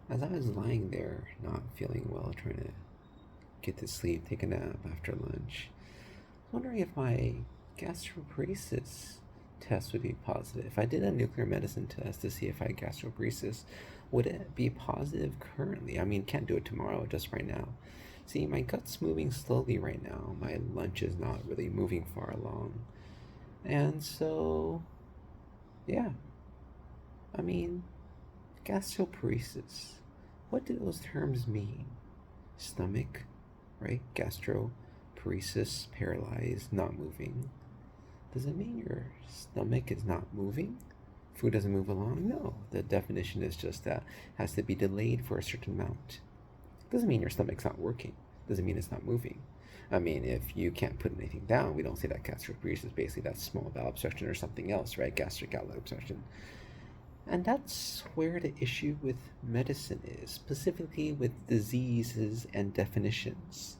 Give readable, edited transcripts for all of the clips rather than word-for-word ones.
As I was lying there, not feeling well, trying to get to sleep, take a nap after lunch, wondering if my gastroparesis test would be positive. If I did a nuclear medicine test to see if I had gastroparesis, would it be positive currently? I mean, can't do it tomorrow, just right now. See, my gut's moving slowly right now. My lunch is not really moving far along. And so, yeah, I mean, gastroparesis. What do those terms mean? Stomach, right? Gastroparesis, paralyzed, not moving. Does it mean your stomach is not moving? Food doesn't move along? No. The definition is just that it has to be delayed for a certain amount. Doesn't mean your stomach's not working. Doesn't mean it's not moving. I mean, if you can't put anything down, we don't say that gastroparesis. Basically, that's small bowel obstruction or something else, right? Gastric outlet obstruction. And that's where the issue with medicine is, specifically with diseases and definitions.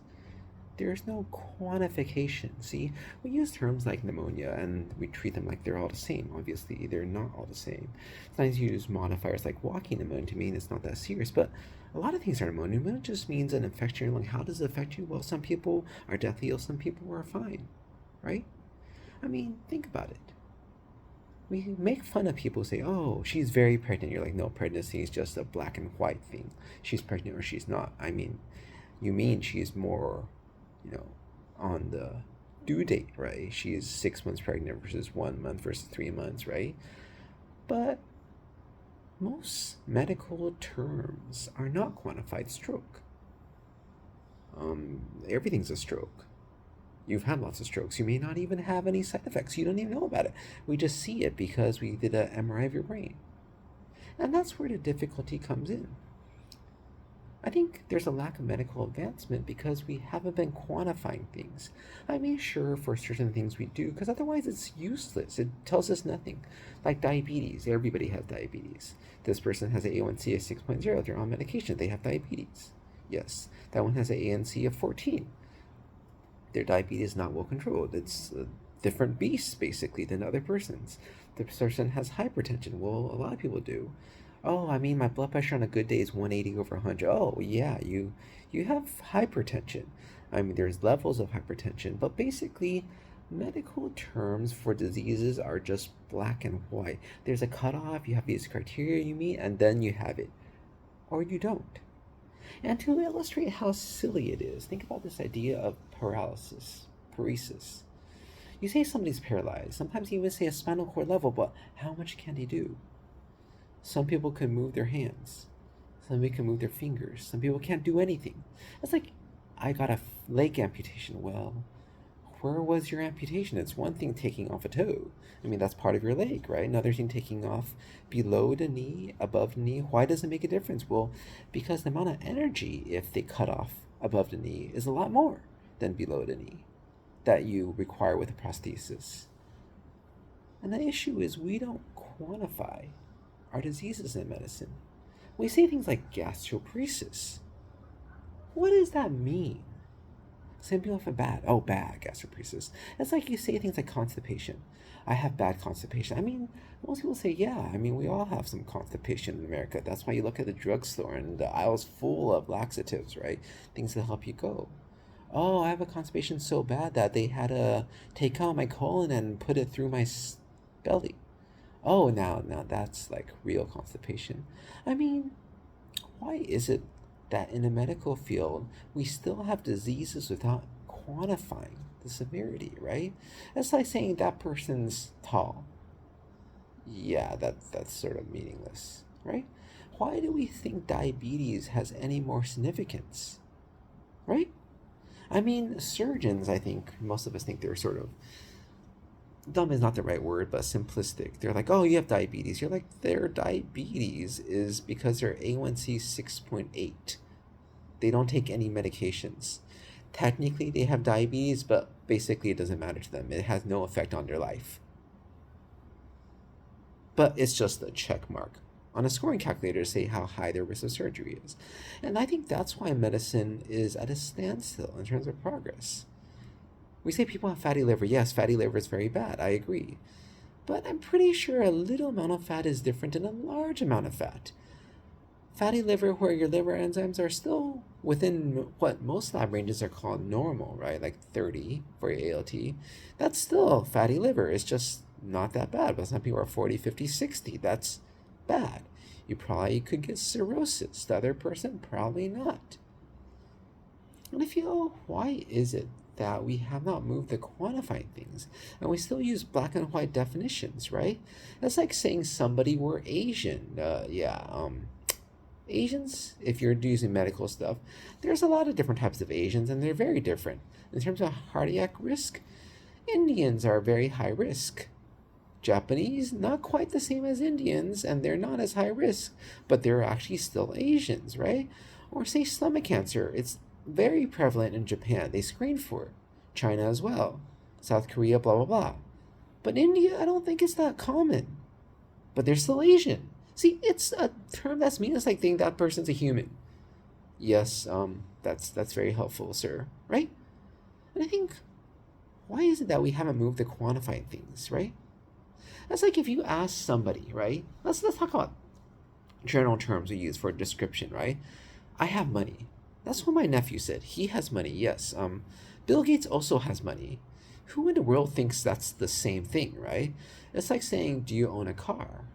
There's no quantification. See, we use terms like pneumonia and we treat them like they're all the same. Obviously, they're not all the same. Sometimes you use modifiers like walking pneumonia to mean it's not that serious, but a lot of things are pneumonia. Pneumonia just means an infection in your lung. How does it affect you? Well, some people are deathly ill, some people are fine, right? I mean, think about it. We make fun of people who say, oh, she's very pregnant. You're like, no, pregnancy is just a black and white thing. She's pregnant or she's not. I mean, you mean she's more, you know, on the due date, right? She is 6 months pregnant versus 1 month versus 3 months, right? But most medical terms are not quantified stroke. Everything's a stroke. You've had lots of strokes. You may not even have any side effects. You don't even know about it. We just see it because we did an MRI of your brain. And that's where the difficulty comes in. I think there's a lack of medical advancement because we haven't been quantifying things. I mean, sure, for certain things we do, because otherwise it's useless. It tells us nothing. Like diabetes, everybody has diabetes. This person has an A1C of 6.0, they're on medication, they have diabetes. Yes, that one has an ANC of 14. Their diabetes is not well controlled. It's a different beast, basically, than other person's. The person has hypertension. Well, a lot of people do. Oh, I mean, my blood pressure on a good day is 180 over 100. Oh, yeah, you have hypertension. I mean, there's levels of hypertension, but basically, medical terms for diseases are just black and white. There's a cutoff, you have these criteria you meet, and then you have it. Or you don't. And to illustrate how silly it is, think about this idea of paralysis, paresis. You say somebody's paralyzed, sometimes you even say a spinal cord level, but how much can they do? Some people can move their hands. Some people can move their fingers. Some people can't do anything. It's like, I got a leg amputation. Well, where was your amputation? It's one thing taking off a toe. I mean, that's part of your leg, right? Another thing taking off below the knee, above the knee. Why does it make a difference? Well, because the amount of energy, if they cut off above the knee, is a lot more than below the knee that you require with a prosthesis. And the issue is we don't quantify our diseases in medicine. We say things like gastroparesis. What does that mean? Some people have bad gastroparesis. It's like you say things like constipation. I have bad constipation. I mean, most people say, yeah, I mean, we all have some constipation in America. That's why you look at the drugstore and the aisle's full of laxatives, right? Things that help you go. Oh, I have a constipation so bad that they had to take out my colon and put it through my belly. Oh, now that's like real constipation. I mean, why is it that in the medical field we still have diseases without quantifying the severity, right? That's like saying that person's tall. Yeah, that's sort of meaningless, right? Why do we think diabetes has any more significance, right? I mean, surgeons, I think most of us think they're sort of dumb is not the right word, but simplistic. They're like, oh, you have diabetes. You're like, their diabetes is because their A1C is 6.8. They don't take any medications. Technically, they have diabetes, but basically it doesn't matter to them. It has no effect on their life. But it's just a check mark on a scoring calculator to say how high their risk of surgery is. And I think that's why medicine is at a standstill in terms of progress. We say people have fatty liver. Yes, fatty liver is very bad. I agree. But I'm pretty sure a little amount of fat is different than a large amount of fat. Fatty liver, where your liver enzymes are still within what most lab ranges are called normal, right? Like 30 for your ALT. That's still fatty liver. It's just not that bad. But some people are 40, 50, 60. That's bad. You probably could get cirrhosis. The other person, probably not. And I feel, why is it that we have not moved to quantifying things and we still use black and white definitions, right? That's like saying somebody were Asian. Asians, if you're using medical stuff, there's a lot of different types of Asians and they're very different. In terms of cardiac risk, Indians are very high risk. Japanese, not quite the same as Indians, and they're not as high risk, but they're actually still Asians, right? Or say stomach cancer, it's very prevalent in Japan. They screen for it. China as well. South Korea, blah, blah, blah. But India, I don't think it's that common. But they're still Asian. See, it's a term that's meaningless, like thinking that person's a human. Yes, that's very helpful, sir, right? And I think, why is it that we haven't moved to quantifying things, right? That's like if you ask somebody, right? Let's talk about general terms we use for a description, right? I have money. That's what my nephew said. He has money, yes. Bill Gates also has money. Who in the world thinks that's the same thing, right? It's like saying, do you own a car?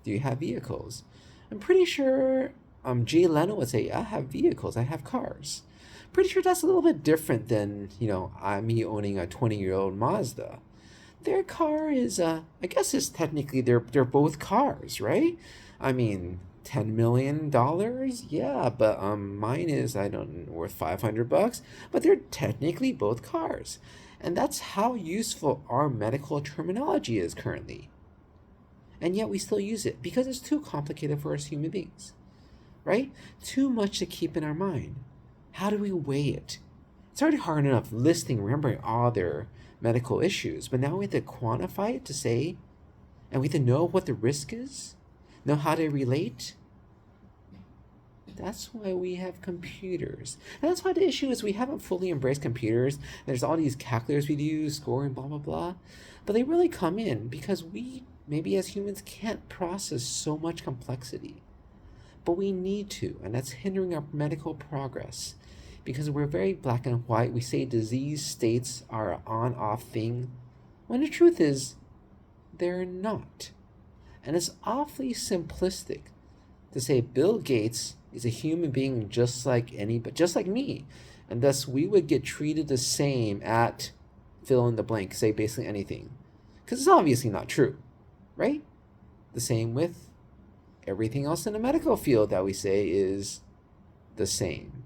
Do you have vehicles? I'm pretty sure Jay Leno would say, I have vehicles, I have cars. Pretty sure that's a little bit different than, me owning a 20-year-old Mazda. Their car is, I guess it's technically, they're both cars, right? I mean, $10 million? Yeah, but mine is, I don't know, worth $500, but they're technically both cars. And that's how useful our medical terminology is currently. And yet we still use it because it's too complicated for us human beings, right? Too much to keep in our mind. How do we weigh it? It's already hard enough listing, remembering all their medical issues, but now we have to quantify it to say, and we have to know what the risk is, know how to relate. That's why we have computers. And that's why the issue is we haven't fully embraced computers. There's all these calculators we use, scoring, blah, blah, blah. But they really come in because we, maybe as humans, can't process so much complexity. But we need to, and that's hindering our medical progress. Because we're very black and white. We say disease states are an on-off thing, when the truth is, they're not. And it's awfully simplistic to say Bill Gates is a human being just like just like me, and thus we would get treated the same at fill in the blank, say basically anything, because it's obviously not true, right? The same with everything else in the medical field that we say is the same.